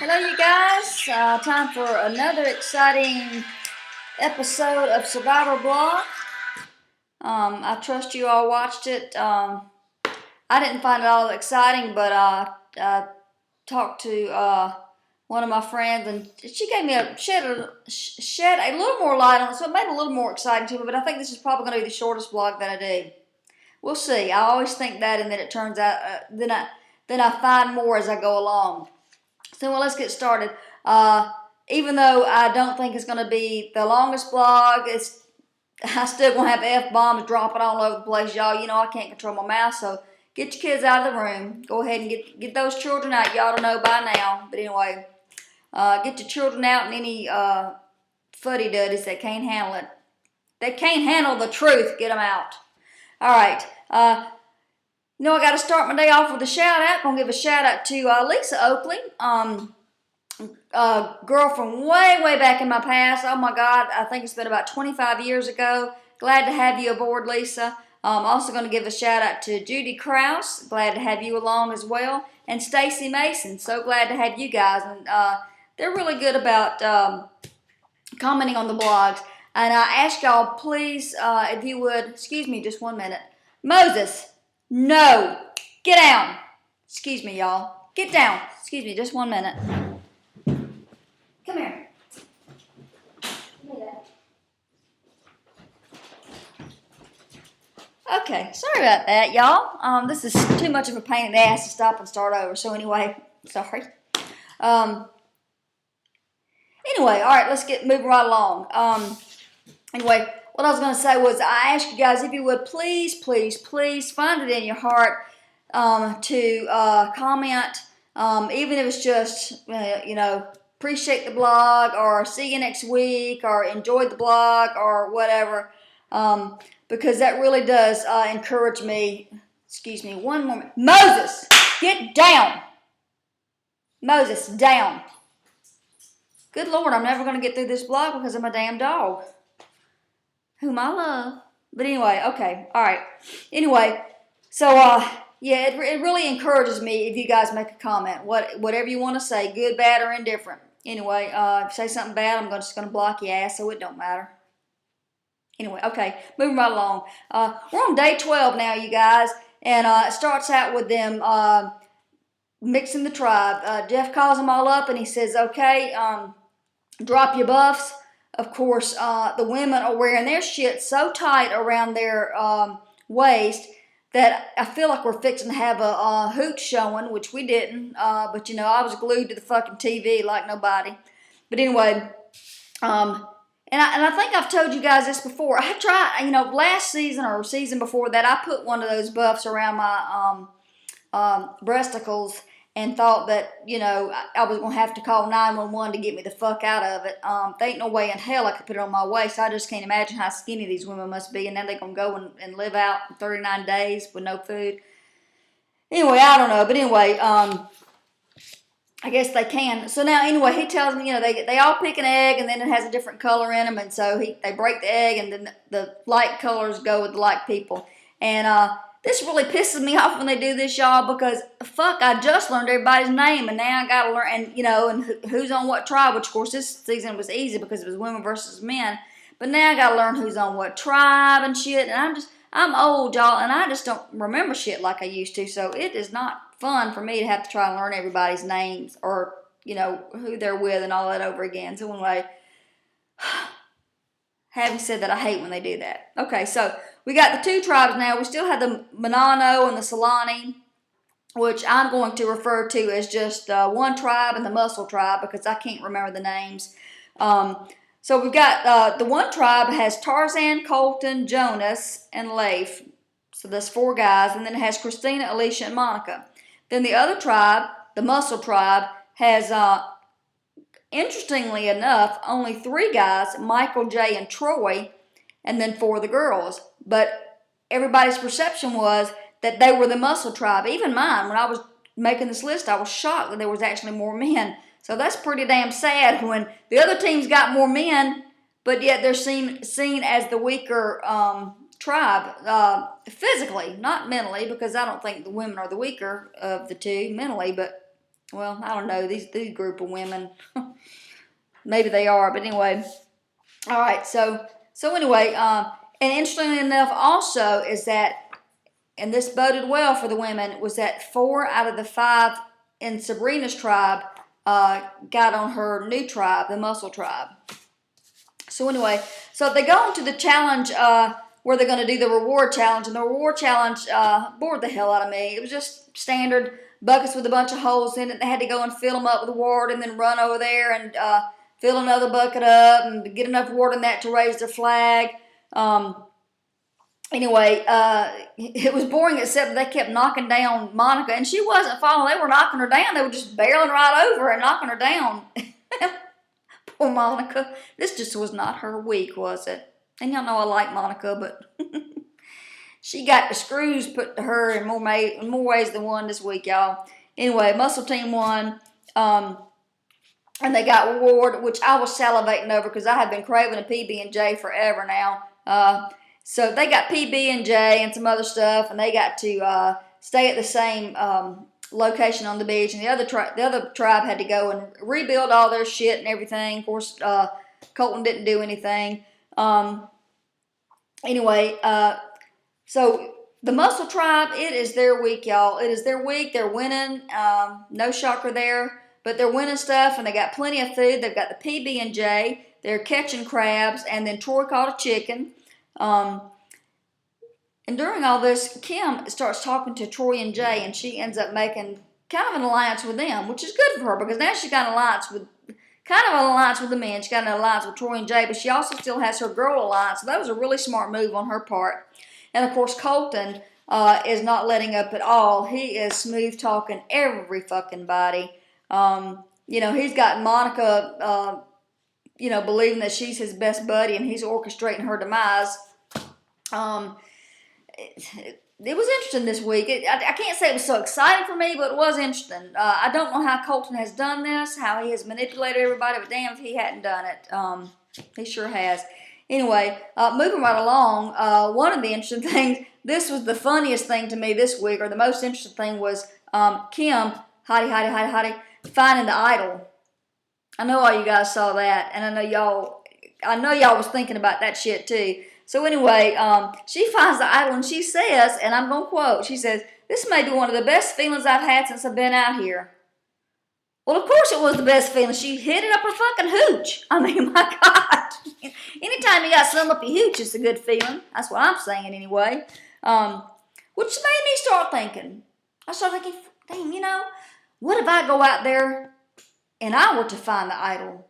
Hello, you guys. Time for another exciting episode of Survivor Blog. I trust you all watched it. I didn't find it all exciting, but I talked to one of my friends, and she gave me shed a little more light on it, so it made it a little more exciting to me. But I think this is probably going to be the shortest blog that I do. We'll see. I always think that, and then it turns out then I find more as I go along. So well, let's get started. Even though I don't think it's going to be the longest blog, I still going to have F-bombs dropping all over the place, y'all. You know I can't control my mouth, so get your kids out of the room. Go ahead and get those children out. Y'all don't know by now. But anyway, get your children out and any fuddy-duddies that can't handle it. That can't handle the truth, get them out. All right. I got to start my day off with a shout-out. I'm going to give a shout-out to Lisa Oakley, girl from way, way back in my past. Oh, my God. I think it's been about 25 years ago. Glad to have you aboard, Lisa. I'm also going to give a shout-out to Judy Krause. Glad to have you along as well. And Stacy Mason. So glad to have you guys. And they're really good about commenting on the blogs. And I ask y'all, please, if you would, excuse me just one minute. Moses, no, get down. Excuse me, y'all. Get down. Excuse me just one minute. Come here. Okay, sorry about that, y'all. This is too much of a pain in the ass to stop and start over. So anyway, sorry. Anyway, all right, let's get moving right along. Anyway, what I was going to say was I asked you guys if you would please, please, please find it in your heart to comment, even if it's just, appreciate the blog or see you next week or enjoy the blog or whatever, because that really does encourage me. Excuse me, one moment. Moses, get down. Moses, down. Good Lord, I'm never going to get through this blog because of my damn dog, whom I love. But anyway, okay, all right. Anyway, so yeah, it really encourages me if you guys make a comment, whatever you want to say, good, bad, or indifferent. Anyway, if you say something bad, I'm just going to block your ass, so it don't matter. Anyway, okay, moving right along. We're on day 12 now, you guys, and it starts out with them mixing the tribe. Jeff calls them all up, and he says, okay, drop your buffs. Of course, the women are wearing their shit so tight around their waist that I feel like we're fixing to have a hoot showing, which we didn't. But, I was glued to the fucking TV like nobody. But anyway, and I think I've told you guys this before. I tried, last season or season before that, I put one of those buffs around my breasticles and thought that, I was going to have to call 911 to get me the fuck out of it. There ain't no way in hell I could put it on my waist. I just can't imagine how skinny these women must be. And now they're going to go and live out 39 days with no food. Anyway, I don't know. But anyway, I guess they can. So now, anyway, he tells me, they all pick an egg and then it has a different color in them. And so they break the egg and then the light colors go with the light people. And this really pisses me off when they do this, y'all, because, fuck, I just learned everybody's name, and now I got to learn, and who's on what tribe, which, of course, this season was easy because it was women versus men, but now I got to learn who's on what tribe and shit, and I'm old, y'all, and I just don't remember shit like I used to, so it is not fun for me to have to try and learn everybody's names or, who they're with and all that over again. So anyway, having said that, I hate when they do that. Okay, so we got the two tribes now. We still have the Manano and the Solani, which I'm going to refer to as just one tribe and the Muscle tribe because I can't remember the names. So we've got the one tribe has Tarzan, Colton, Jonas, and Leif. So that's 4 guys. And then it has Christina, Alicia, and Monica. Then the other tribe, the Muscle tribe, has, interestingly enough, only 3 guys, Michael, Jay, and Troy, and then 4 of the girls. But everybody's perception was that they were the Muscle tribe. Even mine, when I was making this list, I was shocked that there was actually more men. So that's pretty damn sad when the other team's got more men, but yet they're seen as the weaker tribe, physically, not mentally, because I don't think the women are the weaker of the two mentally, but, well, I don't know, these group of women, maybe they are, but anyway. All right, so anyway, and interestingly enough also is that, and this boded well for the women, was that 4 out of the 5 in Sabrina's tribe got on her new tribe, the muscle tribe. So anyway, so they go into the challenge where they're going to do the reward challenge, and the reward challenge bored the hell out of me. It was just standard buckets with a bunch of holes in it. They had to go and fill them up with water and then run over there and fill another bucket up and get enough water in that to raise their flag. Anyway, it was boring except they kept knocking down Monica, and she wasn't falling. They were knocking her down. They were just barreling right over and knocking her down. Poor Monica. This just was not her week, was it? And y'all know I like Monica, but she got the screws put to her in more ways than one this week, y'all. Anyway, Muscle Team won. And they got reward, which I was salivating over because I had been craving a PB&J forever now. So they got PB&J and some other stuff, and they got to stay at the same location on the beach. And the other tribe had to go and rebuild all their shit and everything. Of course, Colton didn't do anything. Anyway, so the Muscle Tribe, it is their week, y'all. It is their week. They're winning. No shocker there. But they're winning stuff, and they got plenty of food. They've got the PB&J. They're catching crabs, and then Troy caught a chicken. And during all this, Kim starts talking to Troy and Jay, and she ends up making kind of an alliance with them, which is good for her because now she's got an alliance with the men. She got an alliance with Troy and Jay, but she also still has her girl alliance. So that was a really smart move on her part. And of course, Colton is not letting up at all. He is smooth talking every fucking body. He's got Monica, believing that she's his best buddy, and he's orchestrating her demise. It was interesting this week. I can't say it was so exciting for me, but it was interesting. I don't know how Colton has done this, how he has manipulated everybody, but damn if he hadn't done it. He sure has. Anyway, moving right along, one of the interesting things, this was the funniest thing to me this week, or the most interesting thing was Kim, hottie, finding the idol. I know all you guys saw that, and I know y'all was thinking about that shit too. So anyway, she finds the idol, and she says, and I'm going to quote, she says, "This may be one of the best feelings I've had since I've been out here." Well, of course it was the best feeling. She hit it up her fucking hooch. I mean, my God. Anytime you got something up your hooch, it's a good feeling. That's what I'm saying anyway. Which made me start thinking. I started thinking, dang, what if I go out there and I were to find the idol?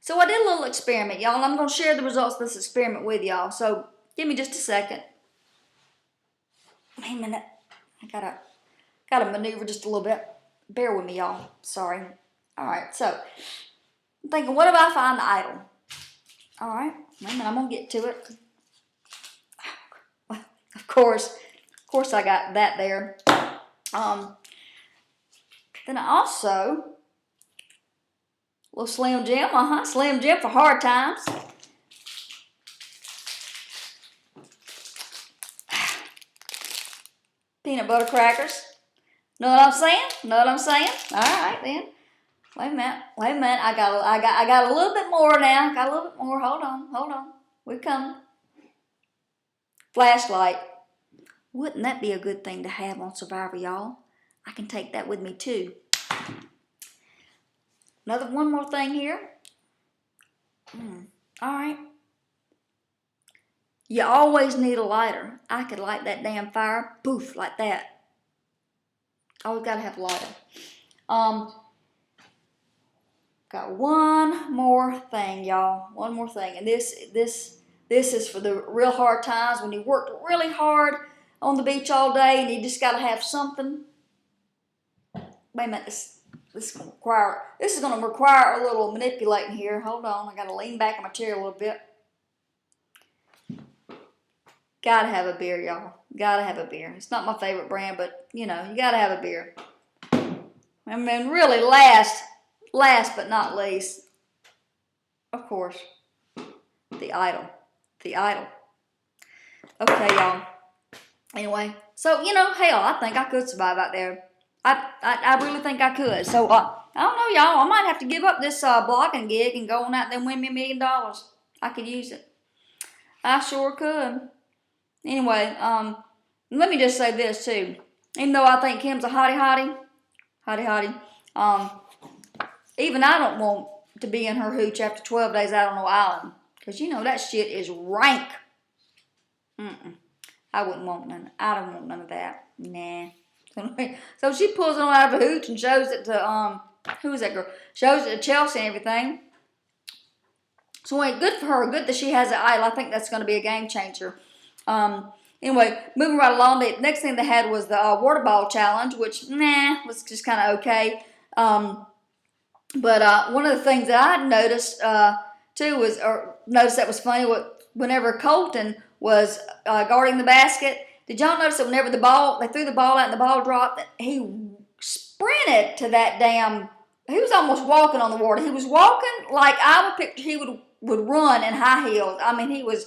So I did a little experiment, y'all, and I'm going to share the results of this experiment with y'all. So give me just a second. Wait a minute. I gotta maneuver just a little bit. Bear with me, y'all. Sorry. All right, so I'm thinking, what if I find the idol? All right, wait a minute, I'm going to get to it. Of course, I got that there. Then I also... little Slim Jim, Slim Jim for hard times. Peanut butter crackers. Know what I'm saying? All right then. Wait a minute. I got a little bit more now. Got a little bit more. Hold on. We're coming. Flashlight. Wouldn't that be a good thing to have on Survivor, y'all? I can take that with me too. One more thing here. All right. You always need a lighter. I could light that damn fire, poof, like that. Always gotta have a lighter. Got one more thing, y'all. One more thing, and this is for the real hard times when you worked really hard on the beach all day and you just gotta have something. Wait a minute. This is going to require a little manipulating here. Hold on. I got to lean back in my chair a little bit. Got to have a beer, y'all. Got to have a beer. It's not my favorite brand, but, you got to have a beer. I mean, really, last but not least, of course, the idol. The idol. Okay, y'all. Anyway, so, hell, I think I could survive out there. I really think I could. So, I don't know, y'all. I might have to give up this blogging gig and go on out there and win me $1 million. I could use it. I sure could. Anyway, let me just say this, too. Even though I think Kim's a hottie, even I don't want to be in her hooch after 12 days out on no island. Because, that shit is rank. I wouldn't want none. I don't want none of that. Nah. So she pulls it out of the hooch and shows it to, who is that girl? Shows it to Chelsea and everything. So, good for her. Good that she has an idol. I think that's going to be a game changer. Anyway, moving right along, the next thing they had was the water ball challenge, which, was just kind of okay. But one of the things that I noticed, too, noticed that was funny, whenever Colton was guarding the basket, did y'all notice that whenever they threw the ball out and the ball dropped, that he sprinted to that he was almost walking on the water. He was walking like I would picture he would run in high heels. He was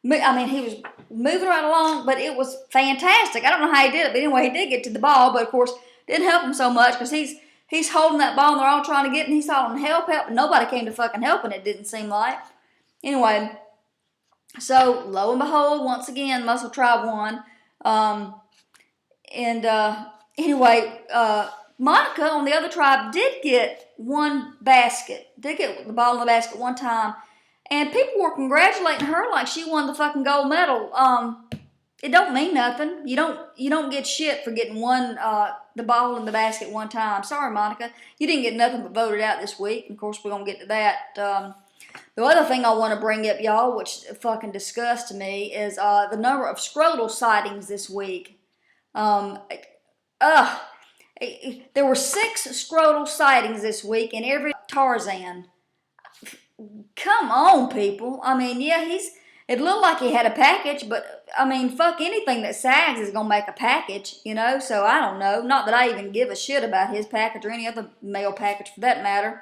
moving right along, but it was fantastic. I don't know how he did it, but anyway, he did get to the ball, but of course, didn't help him so much because he's holding that ball and they're all trying to get it, and he's holding help, but nobody came to fucking help, and it didn't seem like. Anyway, so lo and behold, once again, Muscle Tribe won. Anyway, Monica on the other tribe did get one basket, did get the ball in the basket one time, and people were congratulating her like she won the fucking gold medal. It don't mean nothing. You don't get shit for getting the ball in the basket one time. Sorry, Monica, you didn't get nothing but voted out this week. Of course, we're gonna get to that. The other thing I want to bring up, y'all, which fucking disgusts me, is the number of scrotal sightings this week. There were 6 scrotal sightings this week in every Tarzan. Come on, people. It looked like he had a package, but, fuck, anything that sags is going to make a package, so I don't know. Not that I even give a shit about his package or any other male package for that matter.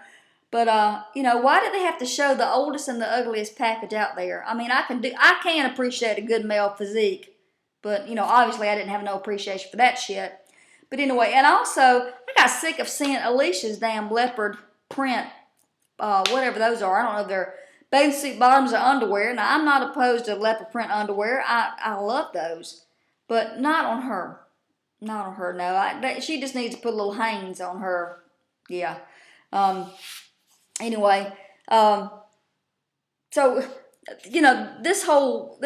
But, why did they have to show the oldest and the ugliest package out there? I can appreciate a good male physique, but, obviously I didn't have no appreciation for that shit. But anyway, and also, I got sick of seeing Alicia's damn leopard print, whatever those are. I don't know if they're bathing suit bottoms or underwear. Now, I'm not opposed to leopard print underwear. I love those. But not on her. Not on her, no. She just needs to put little Hanes on her. Yeah. Anyway, so, this whole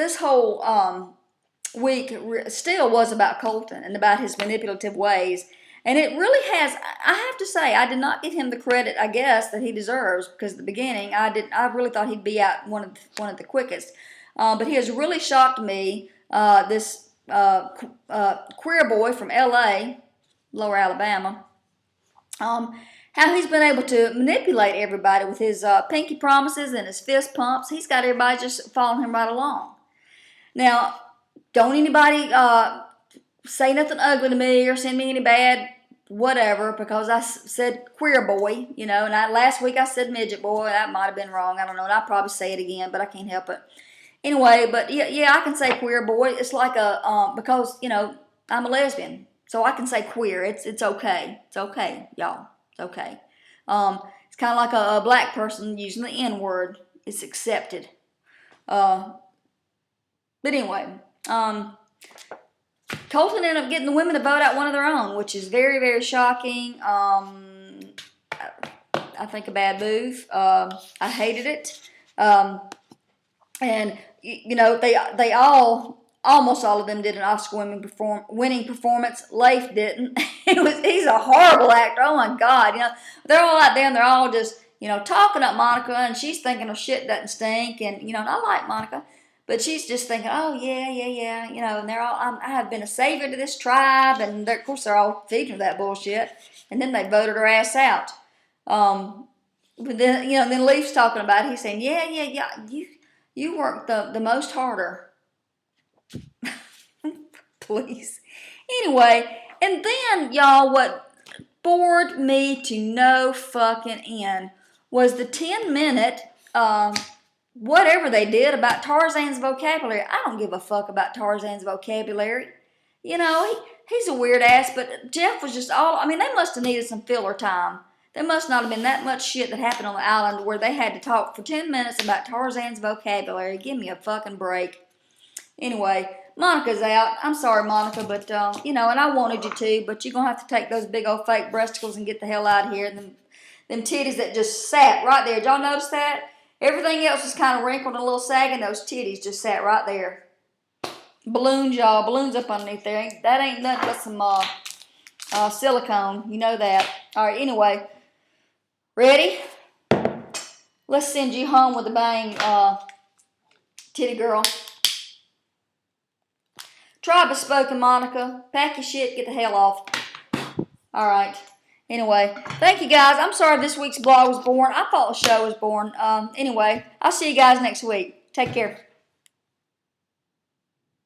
week still was about Colton and about his manipulative ways. And it really has, I have to say, I did not give him the credit, I guess, that he deserves, because at the beginning, I really thought he'd be out one of the quickest. But he has really shocked me, this queer boy from L.A., Lower Alabama, how he's been able to manipulate everybody with his pinky promises and his fist pumps. He's got everybody just following him right along. Now, don't anybody say nothing ugly to me or send me any bad whatever, because I said queer boy, and last week I said midget boy. That might have been wrong. I don't know, and I'll probably say it again, but I can't help it. Anyway, but yeah, I can say queer boy. It's like because, I'm a lesbian, so I can say queer. It's okay. It's okay, y'all. It's okay. It's kind of like a black person using the N-word. It's accepted. But anyway, Colton ended up getting the women to vote out one of their own, which is very, very shocking. I think a bad move. I hated it. And they almost all of them did an Oscar winning performance. Leif didn't. He's a horrible actor. Oh my God. They're all out there and they're all just, talking up Monica, and she's thinking her shit doesn't stink. And, and I like Monica, but she's just thinking, oh yeah. And they're all, I have been a savior to this tribe. And of course they're all feeding her that bullshit. And then they voted her ass out. But then, then Leif's talking about it. He's saying, yeah, you worked the most harder. Please. Anyway, and then, y'all, what bored me to no fucking end was the 10-minute whatever they did about Tarzan's vocabulary. I don't give a fuck about Tarzan's vocabulary. You know, he's a weird ass, but Jeff was just all, I mean, they must have needed some filler time. There must not have been that much shit that happened on the island where they had to talk for 10 minutes about Tarzan's vocabulary. Give me a fucking break. Anyway, Monica's out. I'm sorry, Monica, but, you know, and I wanted you to, but you're going to have to take those big old fake breasticles and get the hell out of here. And them titties that just sat right there. Did y'all notice that? Everything else was kind of wrinkled and a little sagging. Those titties just sat right there. Balloons, y'all. Balloons up underneath there. That ain't nothing but some silicone. You know that. All right, anyway. Ready? Let's send you home with a bang, titty girl. Try bespoken, Monica. Pack your shit. Get the hell off. All right. Anyway, thank you guys. I'm sorry this week's blog was boring. I thought the show was boring. Anyway, I'll see you guys next week. Take care.